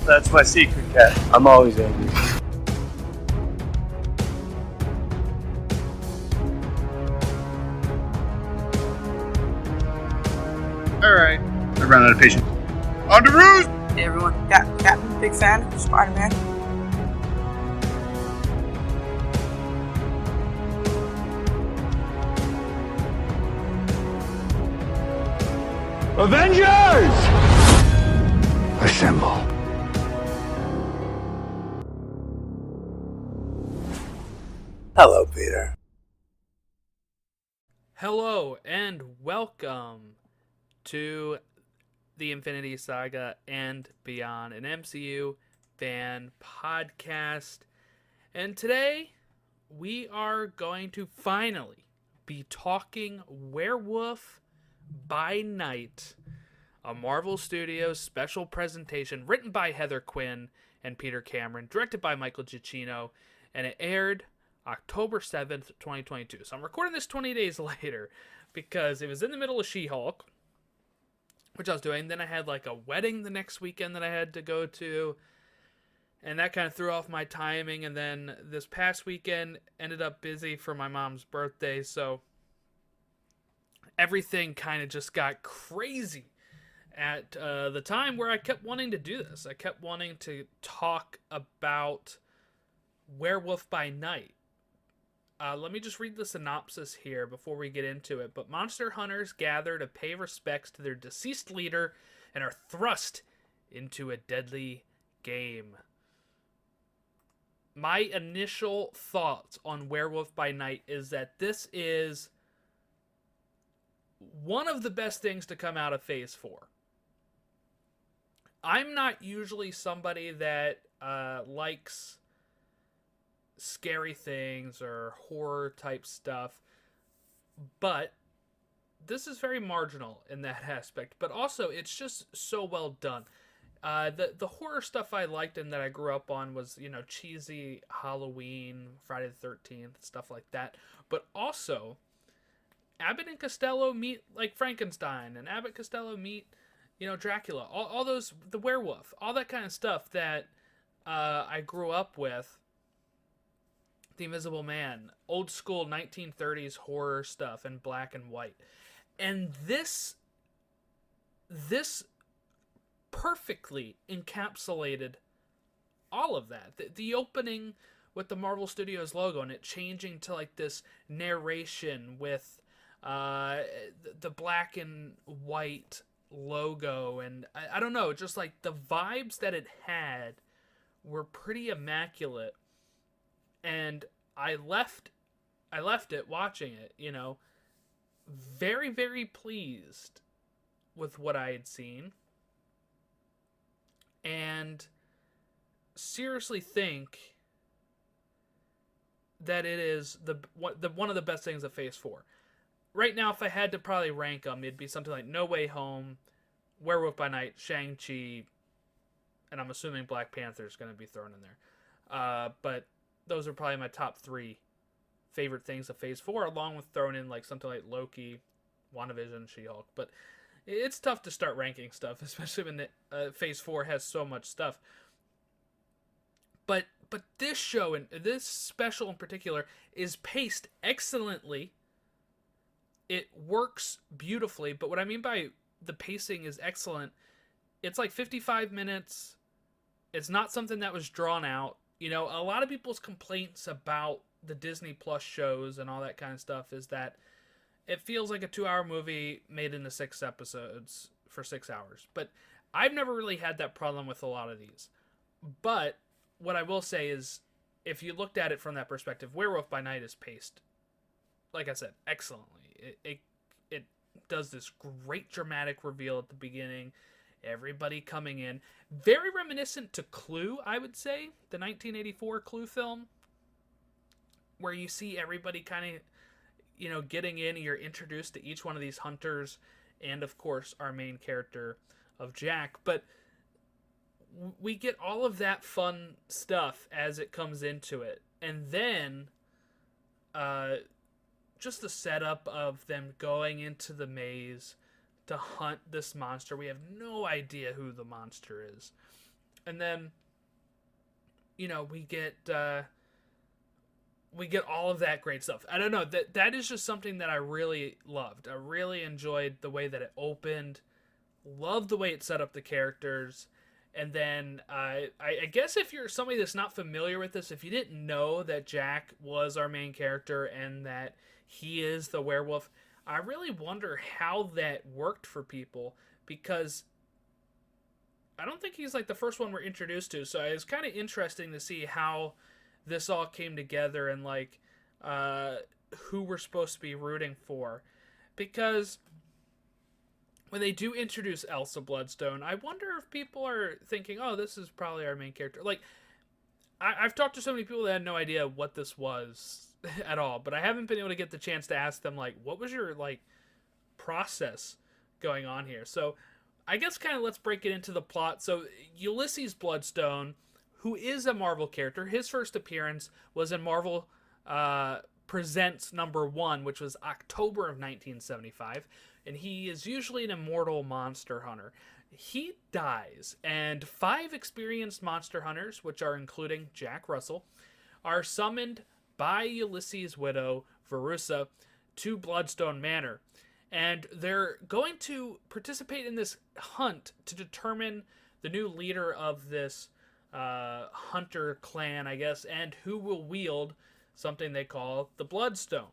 That's my secret, cat. I'm always angry. Alright. I ran out of patience. On the roost! Hey everyone, Captain, big fan of Spider-Man. Avengers! Assemble. Hello, Peter. Hello and welcome to the Infinity Saga and Beyond, an MCU fan podcast. And today we are going to finally be talking Werewolf by Night, a Marvel Studios special presentation written by Heather Quinn and Peter Cameron, directed by Michael Giacchino, and it aired October 7th, 2022. So I'm recording this 20 days later because it was in the middle of She-Hulk, which I was doing. Then I had like a wedding the next weekend that I had to go to, and that kind of threw off my timing. And then this past weekend ended up busy for my mom's birthday, so everything kind of just got crazy at the time where I kept wanting to do this. I kept wanting to talk about Werewolf by Night. Let me just read the synopsis here before we get into it. But monster hunters gather to pay respects to their deceased leader and are thrust into a deadly game. My initial thoughts on Werewolf by Night is that this is one of the best things to come out of Phase 4. I'm not usually somebody that likes scary things or horror type stuff, but this is very marginal in that aspect. But also, it's just so well done. The horror stuff I liked and that I grew up on was, cheesy Halloween, Friday the 13th, stuff like that. But also, Abbott and Costello meet like Frankenstein, and Abbott Costello meet, Dracula. All those, the werewolf, all that kind of stuff that I grew up with. The Invisible Man, old school 1930s horror stuff in black and white. And this perfectly encapsulated all of that. The opening with the Marvel Studios logo and it changing to like this narration with the black and white logo. And I don't know, just like the vibes that it had were pretty immaculate. And I left it watching it, very, very pleased with what I had seen. And seriously think that it is one of the best things of Phase 4. Right now, if I had to probably rank them, it'd be something like No Way Home, Werewolf by Night, Shang-Chi, and I'm assuming Black Panther is going to be thrown in there. But those are probably my top 3 favorite things of Phase 4, along with throwing in like something like Loki, WandaVision, She-Hulk. But it's tough to start ranking stuff, especially when Phase 4 has so much stuff. But this show, and this special in particular, is paced excellently. It works beautifully, but what I mean by the pacing is excellent, it's like 55 minutes. It's not something that was drawn out. A lot of people's complaints about the Disney Plus shows and all that kind of stuff is that it feels like a 2-hour movie made into 6 episodes for 6 hours. But I've never really had that problem with a lot of these. But what I will say is, if you looked at it from that perspective, Werewolf by Night is paced, like I said, excellently. It does this great dramatic reveal at the beginning. Everybody coming in. Very reminiscent to Clue, I would say. The 1984 Clue film. Where you see everybody kind of, getting in. You're introduced to each one of these hunters. And, of course, our main character of Jack. But we get all of that fun stuff as it comes into it. And then, just the setup of them going into the maze to hunt this monster. We have no idea who the monster is. And then, we get all of that great stuff. I don't know, that is just something that I really loved. I really enjoyed the way that it opened. Loved the way it set up the characters. And then I guess if you're somebody that's not familiar with this, if you didn't know that Jack was our main character and that he is the werewolf, I really wonder how that worked for people, because I don't think he's like the first one we're introduced to. So it's kind of interesting to see how this all came together and like who we're supposed to be rooting for, because when they do introduce Elsa Bloodstone, I wonder if people are thinking, oh, this is probably our main character. Like, I've talked to so many people that had no idea what this was at all, but I haven't been able to get the chance to ask them, like, what was your, like, process going on here? So I guess kind of let's break it into the plot. So Ulysses Bloodstone, who is a Marvel character, his first appearance was in Marvel Presents #1, which was October of 1975, and he is usually an immortal monster hunter. He dies, and 5 experienced monster hunters, which are including Jack Russell, are summoned by Ulysses' widow, Verussa, to Bloodstone Manor. And they're going to participate in this hunt to determine the new leader of this hunter clan, I guess, and who will wield something they call the Bloodstone.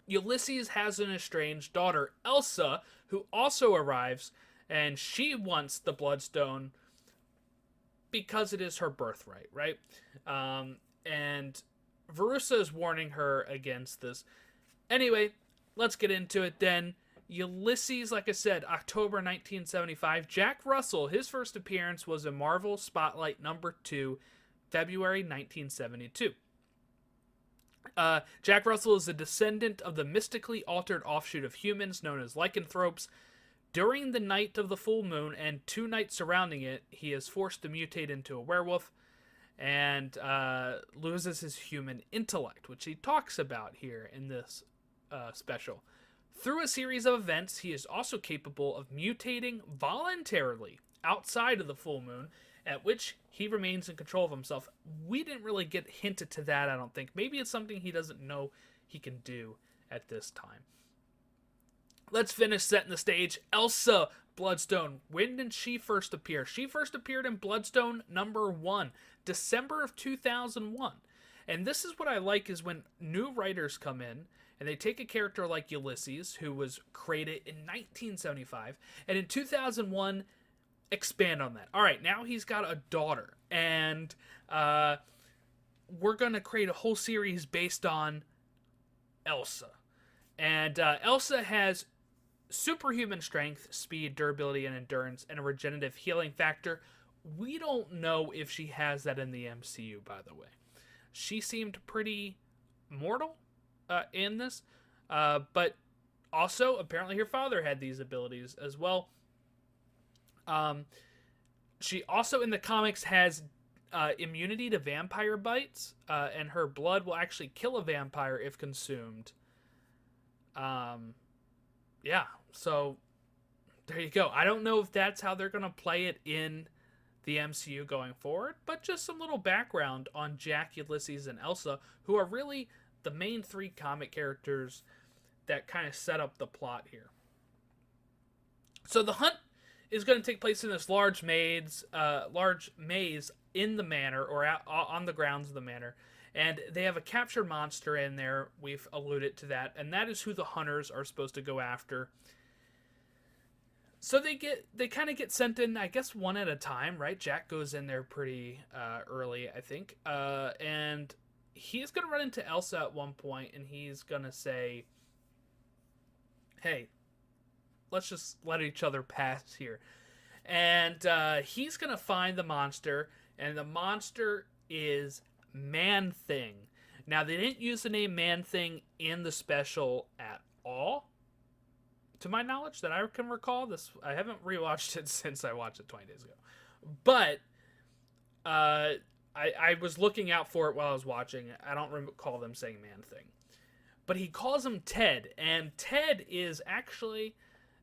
Ulysses has an estranged daughter, Elsa, who also arrives, and she wants the Bloodstone because it is her birthright, right? And Verussa is warning her against this. Anyway, let's get into it then. Ulysses, like I said, October 1975. Jack Russell, his first appearance was in Marvel Spotlight #2, February 1972. Jack Russell is a descendant of the mystically altered offshoot of humans known as lycanthropes. During the night of the full moon and 2 nights surrounding it, he is forced to mutate into a werewolf and loses his human intellect, which he talks about here in this special. Through a series of events, he is also capable of mutating voluntarily outside of the full moon, at which he remains in control of himself. We didn't really get hinted to that, I don't think. Maybe it's something he doesn't know he can do at this time. Let's finish setting the stage. Elsa Bloodstone. When did she first appear? She first appeared in Bloodstone #1, December of 2001. And this is what I like, is when new writers come in and they take a character like Ulysses, who was created in 1975, and in 2001 expand on that. All right, now he's got a daughter, and we're going to create a whole series based on Elsa. And Elsa has superhuman strength, speed, durability, and endurance, and a regenerative healing factor. We don't know if she has that in the MCU, by the way. She seemed pretty mortal in this, but also apparently her father had these abilities as well. She also in the comics has immunity to vampire bites, and her blood will actually kill a vampire if consumed. Yeah, so there you go. I don't know if that's how they're going to play it in the MCU going forward, but just some little background on Jack, Ulysses, and Elsa, who are really the main 3 comic characters that kind of set up the plot here. So the hunt is going to take place in this large maze in the manor, or on the grounds of the manor, and they have a captured monster in there. We've alluded to that, and that is who the hunters are supposed to go after. So they kind of get sent in, I guess, one at a time, right? Jack goes in there pretty early, I think, and he's going to run into Elsa at one point, and he's going to say, hey, let's just let each other pass here. And he's going to find the monster, and the monster is Man-Thing. Now, they didn't use the name Man-Thing in the special at all, to my knowledge, that I can recall. This, I haven't rewatched it since I watched it 20 days ago. But I was looking out for it while I was watching. I don't recall them saying Man-Thing. But he calls him Ted, and Ted is actually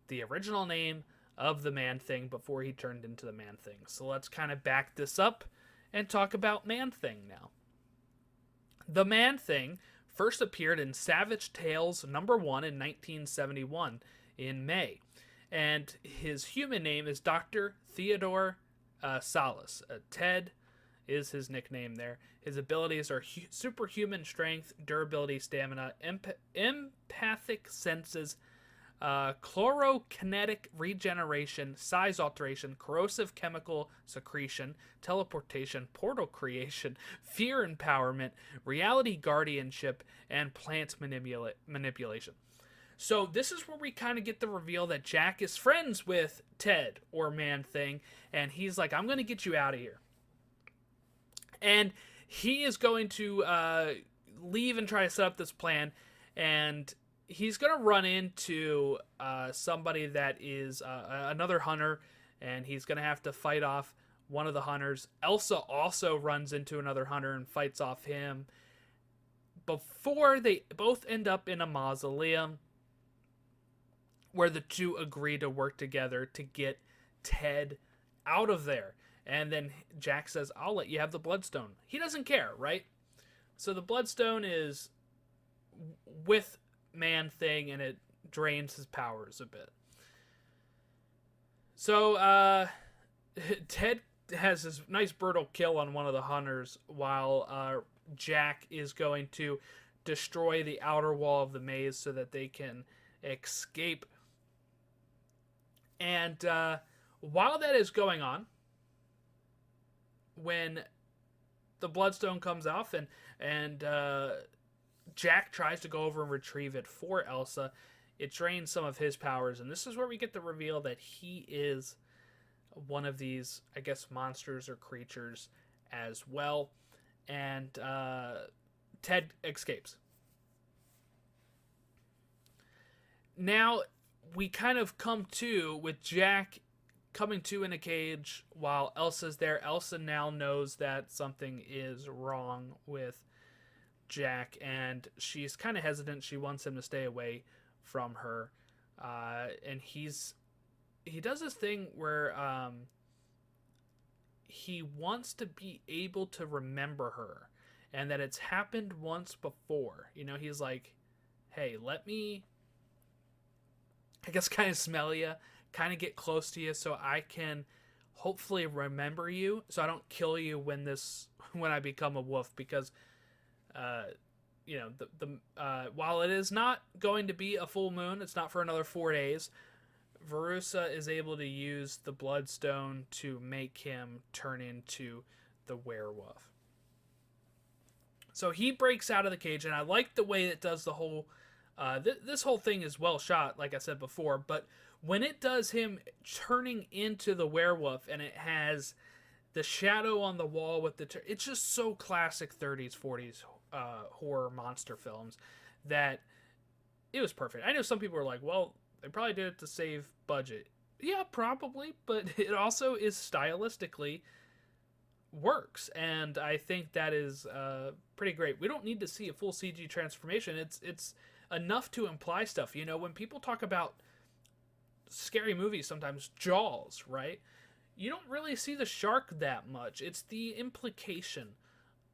the original name of the Man-Thing before he turned into the Man-Thing. So let's kind of back this up and talk about Man-Thing now. The Man-Thing first appeared in Savage Tales #1 in 1971 in May, and his human name is Dr. Theodore Salas. Ted is his nickname there. His abilities are superhuman strength, durability, stamina, empathic senses, chlorokinetic regeneration, size alteration, corrosive chemical secretion, teleportation, portal creation, fear empowerment, reality guardianship, and plant manipulation. So this is where we kind of get the reveal that Jack is friends with Ted, or Man-Thing, and he's like, I'm going to get you out of here. And he is going to leave and try to set up this plan, and he's going to run into somebody that is another hunter, and he's going to have to fight off one of the hunters. Elsa also runs into another hunter and fights off him before they both end up in a mausoleum where the two agree to work together to get Ted out of there. And then Jack says, I'll let you have the Bloodstone. He doesn't care, right? So the Bloodstone is with Man-Thing, and it drains his powers a bit. So Ted has this nice brutal kill on one of the hunters, while Jack is going to destroy the outer wall of the maze so that they can escape. And while that is going on, when the Bloodstone comes off and Jack tries to go over and retrieve it for Elsa, it drains some of his powers, and this is where we get the reveal that he is one of these, I guess, monsters or creatures as well. And Ted escapes. Now we kind of come to with Jack coming to in a cage while Elsa's there. Elsa now knows that something is wrong with Jack, and she's kind of hesitant. She wants him to stay away from her, and he does this thing where he wants to be able to remember her, and that it's happened once before. You know, he's like, hey, let me, I guess, kind of smell you, kind of get close to you so I can hopefully remember you, so I don't kill you when I become a wolf. Because you know, while it is not going to be a full moon, it's not for another 4 days, Verussa is able to use the Bloodstone to make him turn into the werewolf. So he breaks out of the cage, and I like the way it does the whole this whole thing is well shot, like I said before, but when it does him turning into the werewolf, and it has the shadow on the wall with it's just so classic 30s, 40s horror monster films that it was perfect. I know some people are like, well, they probably did it to save budget. Yeah, probably, but it also is stylistically works, and I think that is pretty great. We don't need to see a full CG transformation. It's enough to imply stuff. You know, when people talk about scary movies, sometimes Jaws, right? You don't really see the shark that much. It's the implication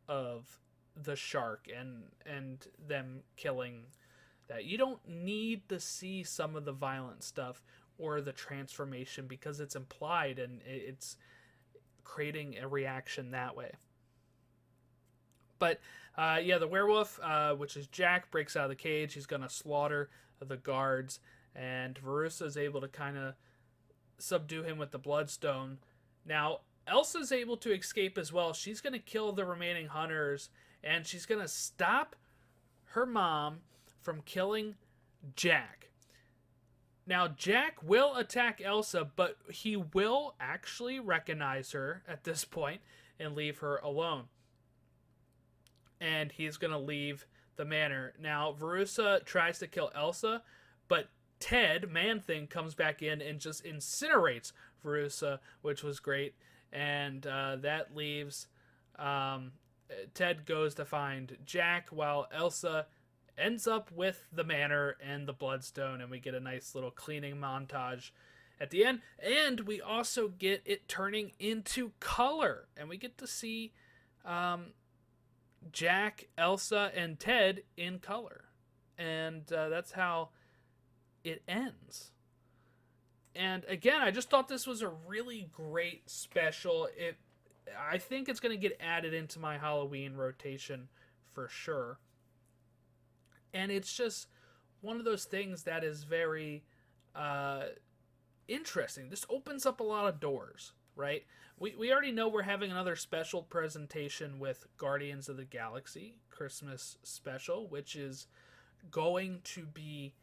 of the shark and them killing that. You don't need to see some of the violent stuff or the transformation because it's implied, and it's creating a reaction that way. But yeah, the werewolf, which is Jack, breaks out of the cage. He's going to slaughter the guards, and Verussa is able to kind of subdue him with the Bloodstone. Now, Elsa's able to escape as well. She's going to kill the remaining hunters, and she's going to stop her mom from killing Jack. Now, Jack will attack Elsa, but he will actually recognize her at this point and leave her alone. And he's going to leave the manor. Now, Verussa tries to kill Elsa, but Ted, Man-Thing, comes back in and just incinerates Verussa, which was great. And that leaves... Ted goes to find Jack, while Elsa ends up with the manor and the Bloodstone, and we get a nice little cleaning montage at the end. And we also get it turning into color. And we get to see Jack, Elsa, and Ted in color. And that's how it ends. And again, I just thought this was a really great special. I think it's going to get added into my Halloween rotation for sure. And it's just one of those things that is very interesting. This opens up a lot of doors, right? We already know we're having another special presentation with Guardians of the Galaxy Christmas special, which is going to be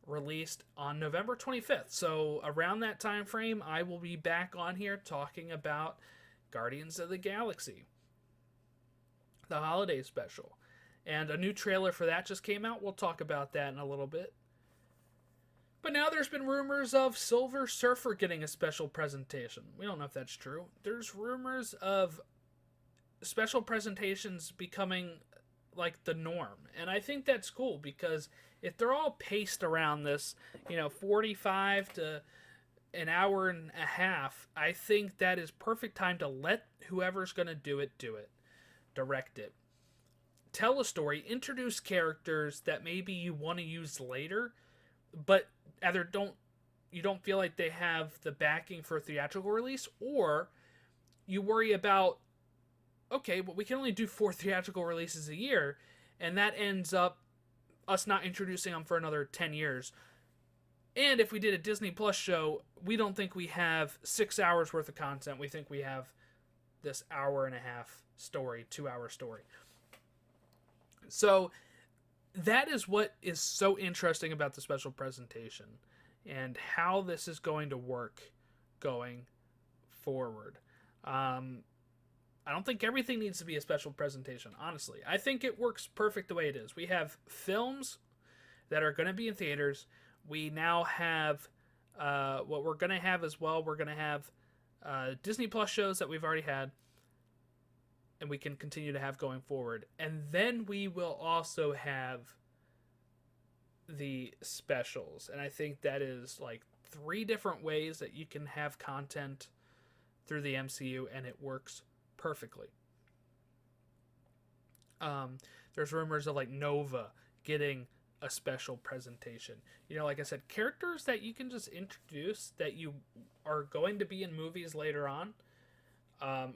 released on November 25th. So around that time frame, I will be back on here talking about Guardians of the Galaxy, the holiday special. And a new trailer for that just came out. We'll talk about that in a little bit. But now there's been rumors of Silver Surfer getting a special presentation. We don't know if that's true. There's rumors of special presentations becoming like the norm. And I think that's cool because if they're all paced around this, 45 to an hour and a half, I think that is perfect time to let whoever's going to do it, direct it. Tell a story, introduce characters that maybe you want to use later, but either you don't feel like they have the backing for a theatrical release, or you worry about, okay, well, we can only do 4 theatrical releases a year, and that ends up us not introducing them for another 10 years. And if we did a Disney Plus show, we don't think we have 6 hours worth of content. We think we have this hour and a half story, 2-hour story. So that is what is so interesting about the special presentation and how this is going to work going forward. I don't think everything needs to be a special presentation, honestly. I think it works perfect the way it is. We have films that are going to be in theaters. We now have what we're going to have as well. We're going to have Disney Plus shows that we've already had, and we can continue to have going forward. And then we will also have the specials. And I think that is like 3 different ways that you can have content through the MCU, and it works perfectly. There's rumors of like Nova getting a special presentation. Like I said, characters that you can just introduce that you are going to be in movies later on,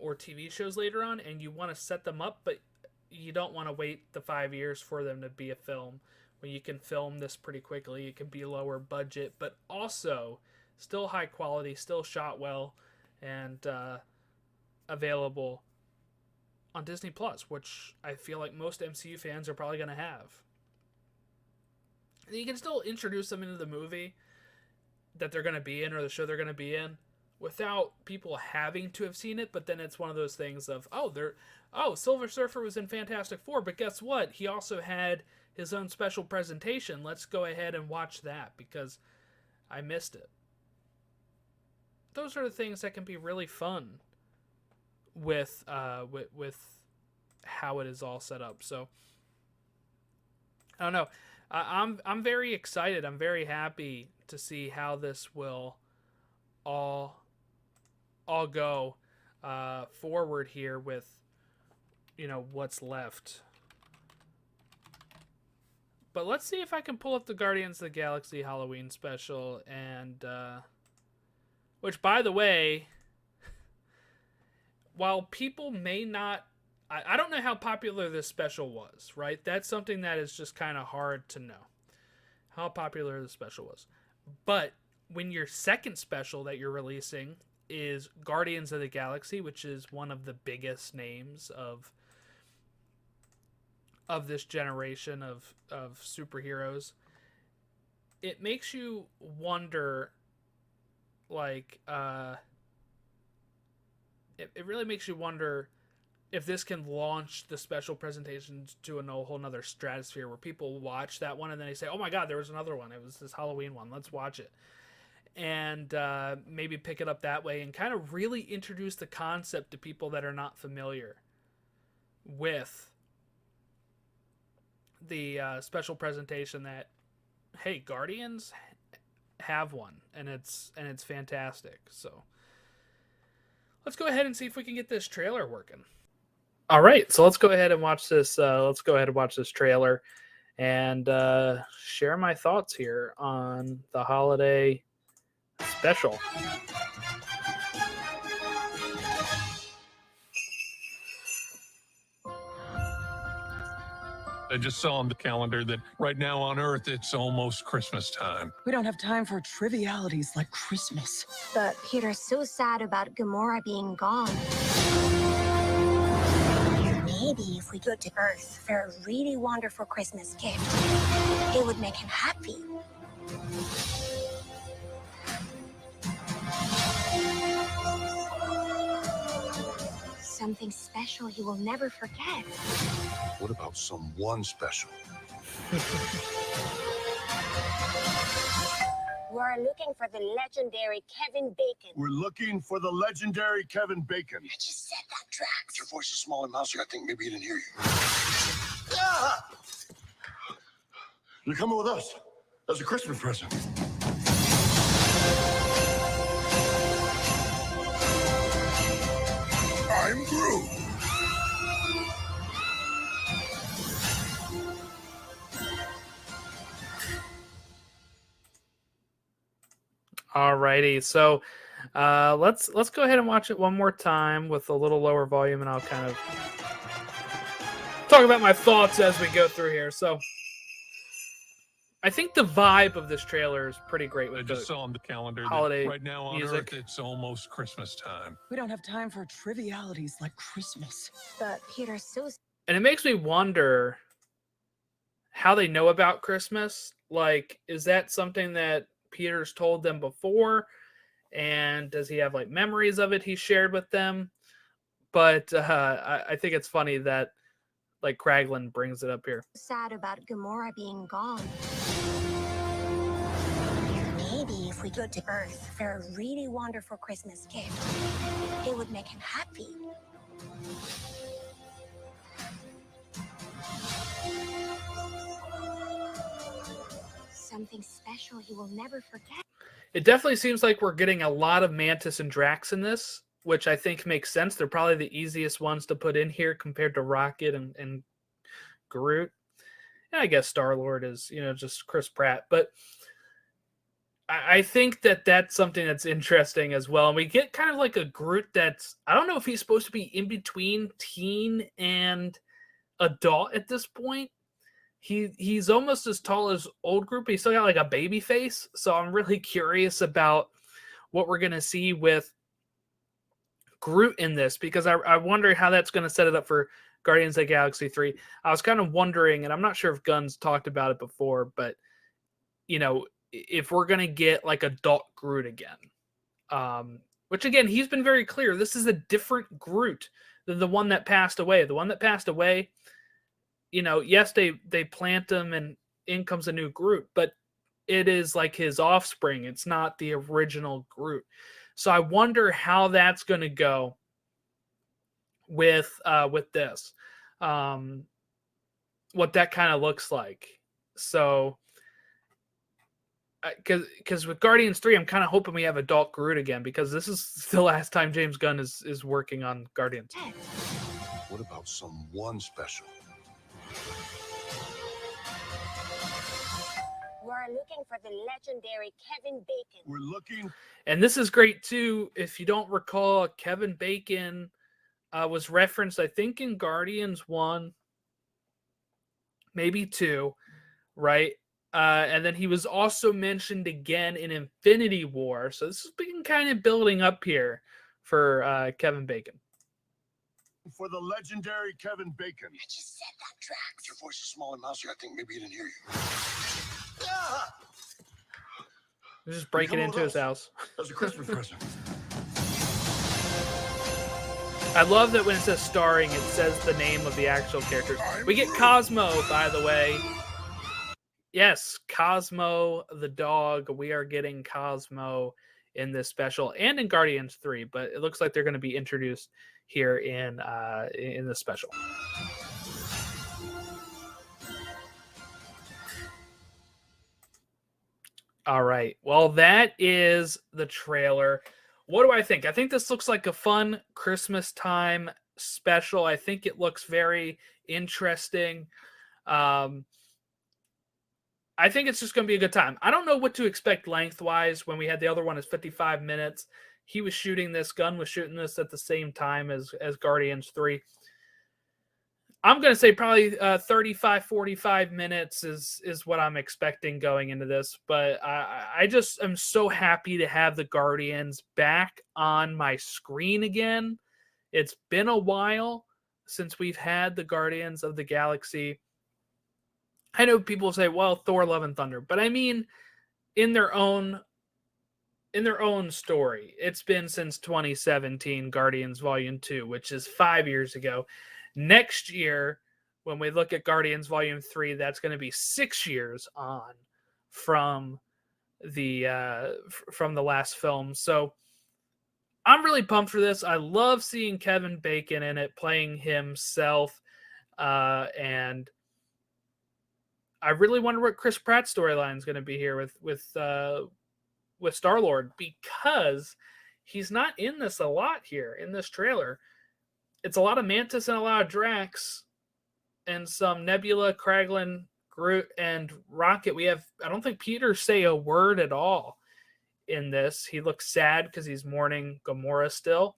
or TV shows later on, and you want to set them up, but you don't want to wait the 5 years for them to be a film. When you can film this pretty quickly, it can be lower budget, but also still high quality, still shot well, and available on Disney Plus, which I feel like most MCU fans are probably going to have. And you can still introduce them into the movie that they're going to be in, or the show they're going to be in, without people having to have seen it. But then it's one of those things of, Silver Surfer was in Fantastic Four, but guess what? He also had his own special presentation. Let's go ahead and watch that because I missed it. Those are the things that can be really fun with how it is all set up. So I don't know. I'm very excited. I'm very happy to see how this will all go forward here with what's left. But let's see if I can pull up the Guardians of the Galaxy Halloween special, and which, by the way, while people may not, I don't know how popular this special was, right? That's something that is just kind of hard to know, how popular the special was. But when your second special that you're releasing is Guardians of the Galaxy, which is one of the biggest names of this generation of superheroes, it makes you wonder, like, it really makes you wonder if this can launch the special presentations to a whole nother stratosphere where people watch that one and then they say, oh my god, there was another one. It was this Halloween one. Let's watch it. And maybe pick it up that way and kind of really introduce the concept to people that are not familiar with the special presentation that, hey, Guardians have one, and it's fantastic. So let's go ahead and see if we can get this trailer working. All right, so let's go ahead and watch this. Let's go ahead and watch this trailer and share my thoughts here on the holiday special. I just saw on the calendar that right now on Earth, it's almost Christmas time. We don't have time for trivialities like Christmas. But Peter's so sad about Gamora being gone. Maybe if we go to Earth for a really wonderful Christmas gift, it would make him happy. Something special he will never forget. What about someone special? We're looking for the legendary Kevin Bacon. We're looking for the legendary Kevin Bacon. I just said that, Drax. Your voice is small and mousy. I think maybe he didn't hear you. You're coming with us as a Christmas present. I'm Groot. Alrighty, so let's go ahead and watch it one more time with a little lower volume, and I'll kind of talk about my thoughts as we go through here. So I think the vibe of this trailer is pretty great I with just the saw on the calendar holiday that right now on music. Earth, it's almost Christmas time. We don't have time for trivialities like Christmas. But Peter's so And it makes me wonder how they know about Christmas. Like, is that something that Peter's told them before? And does he have like memories of it he shared with them? But I think it's funny that like Kraglin brings it up here. sad about Gamora being gone. Maybe if we go to Earth for a really wonderful Christmas gift, it would make him happy. Something special he will never forget. It definitely seems like we're getting a lot of Mantis and Drax in this, which I think makes sense. They're probably the easiest ones to put in here compared to Rocket and Groot. And I guess Star-Lord is, just Chris Pratt. But I think that that's something that's interesting as well. And we get kind of like a Groot that's, I don't know if he's supposed to be in between teen and adult at this point. He's almost as tall as old Groot, but he's still got like a baby face. So I'm really curious about what we're going to see with Groot in this, because I wonder how that's going to set it up for Guardians of the Galaxy 3. I was kind of wondering, and I'm not sure if Gunn's talked about it before, but if we're going to get like adult Groot again, which again, he's been very clear. This is a different Groot than the one that passed away. The one that passed away, yes, they plant him and in comes a new Groot, but it is like his offspring. It's not the original Groot. So I wonder how that's going to go with this, what that kind of looks like. So, because with Guardians 3, I'm kind of hoping we have adult Groot again, because this is the last time James Gunn is working on Guardians. What about someone special? We're looking for the legendary Kevin Bacon. We're looking. And this is great too. If you don't recall, Kevin Bacon was referenced, I think, in Guardians 1, maybe 2, right? And then he was also mentioned again in Infinity War. So this has been kind of building up here for Kevin Bacon. For the legendary Kevin Bacon. I just said that, Drax. Your voice is small and mousy. I think maybe he didn't hear you. He's just breaking into his house. As a Christmas present. I love that when it says starring, it says the name of the actual characters. We get Cosmo, by the way. Yes, Cosmo the dog. We are getting Cosmo in this special and in Guardians 3, but it looks like they're going to be introduced here in the special. All right. Well, that is the trailer. What do I think? I think this looks like a fun Christmas time special. I think it looks very interesting. Um, I think it's just going to be a good time. I don't know what to expect lengthwise. When we had the other one is 55 minutes. He was shooting this, Gunn was shooting this at the same time as Guardians 3. I'm going to say probably 35, 45 minutes is what I'm expecting going into this. But I just am so happy to have the Guardians back on my screen again. It's been a while since we've had the Guardians of the Galaxy. I know people say, well, Thor, Love and Thunder. But I mean, in their own story, it's been since 2017, Guardians Volume 2, which is 5 years ago. Next year, when we look at Guardians Volume 3, that's going to be 6 years on from the last film. So I'm really pumped for this. I love seeing Kevin Bacon in it, playing himself. And I really wonder what Chris Pratt's storyline is going to be here with Star-Lord, because he's not in this a lot here in this trailer. It's a lot of Mantis and a lot of Drax and some Nebula, Kraglin, Groot, and Rocket. I don't think Peter say a word at all in this. He looks sad because he's mourning Gamora still.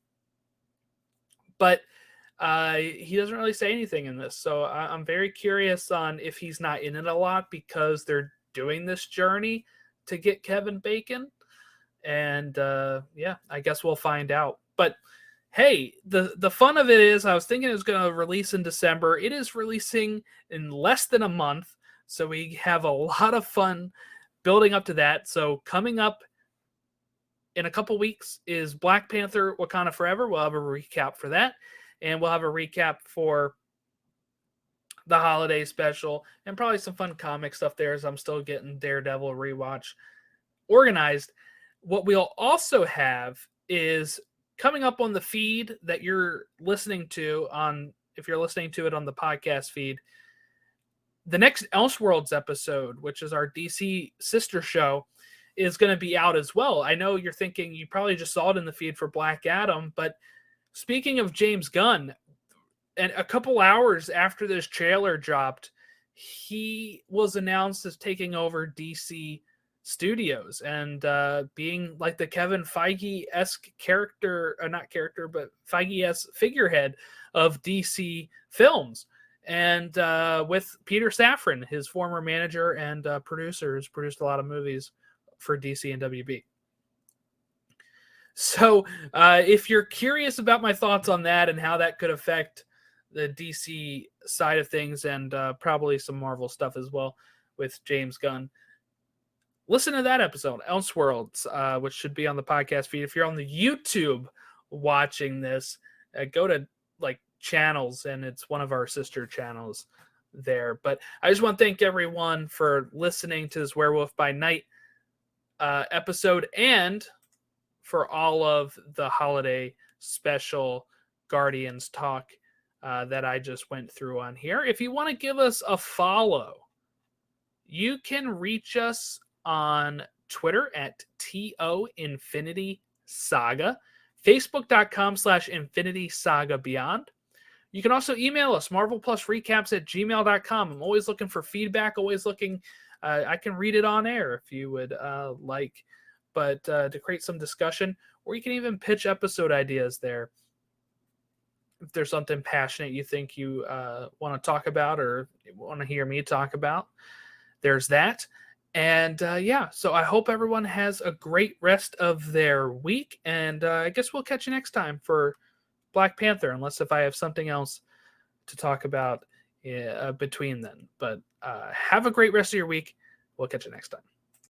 But he doesn't really say anything in this. So I'm very curious on if he's not in it a lot because they're doing this journey to get Kevin Bacon. And I guess we'll find out. But hey, the fun of it is, I was thinking it was going to release in December. It is releasing in less than a month. So we have a lot of fun building up to that. So coming up in a couple weeks is Black Panther Wakanda Forever. We'll have a recap for that. And we'll have a recap for the holiday special and probably some fun comic stuff there as I'm still getting Daredevil rewatch organized. What we'll also have is coming up on the feed that you're listening to if you're listening to it on the podcast feed, the next Elseworlds episode, which is our DC sister show, is going to be out as well. I know you're thinking you probably just saw it in the feed for Black Adam, but speaking of James Gunn, and a couple hours after this trailer dropped, he was announced as taking over DC Studios and being like the Kevin Feige-esque character, not character, but Feige-esque figurehead of DC films. And with Peter Safran, his former manager and producer, who's produced a lot of movies for DC and WB. So if you're curious about my thoughts on that and how that could affect the DC side of things and probably some Marvel stuff as well with James Gunn, listen to that episode, Elseworlds, which should be on the podcast feed. If you're on the YouTube watching this, go to like channels, and it's one of our sister channels there. But I just want to thank everyone for listening to this Werewolf by Night episode, and for all of the holiday special Guardians talk that I just went through on here. If you want to give us a follow, you can reach us on Twitter at TO Infinity Saga, Facebook.com/Infinity Saga Beyond. You can also email us, marvelplusrecaps@gmail.com. I'm always looking for feedback, always looking. I can read it on air if you would like, but to create some discussion, or you can even pitch episode ideas there. If there's something passionate you think you want to talk about or want to hear me talk about, there's that. And so I hope everyone has a great rest of their week. And I guess we'll catch you next time for Black Panther, unless if I have something else to talk about between then. But have a great rest of your week. We'll catch you next time.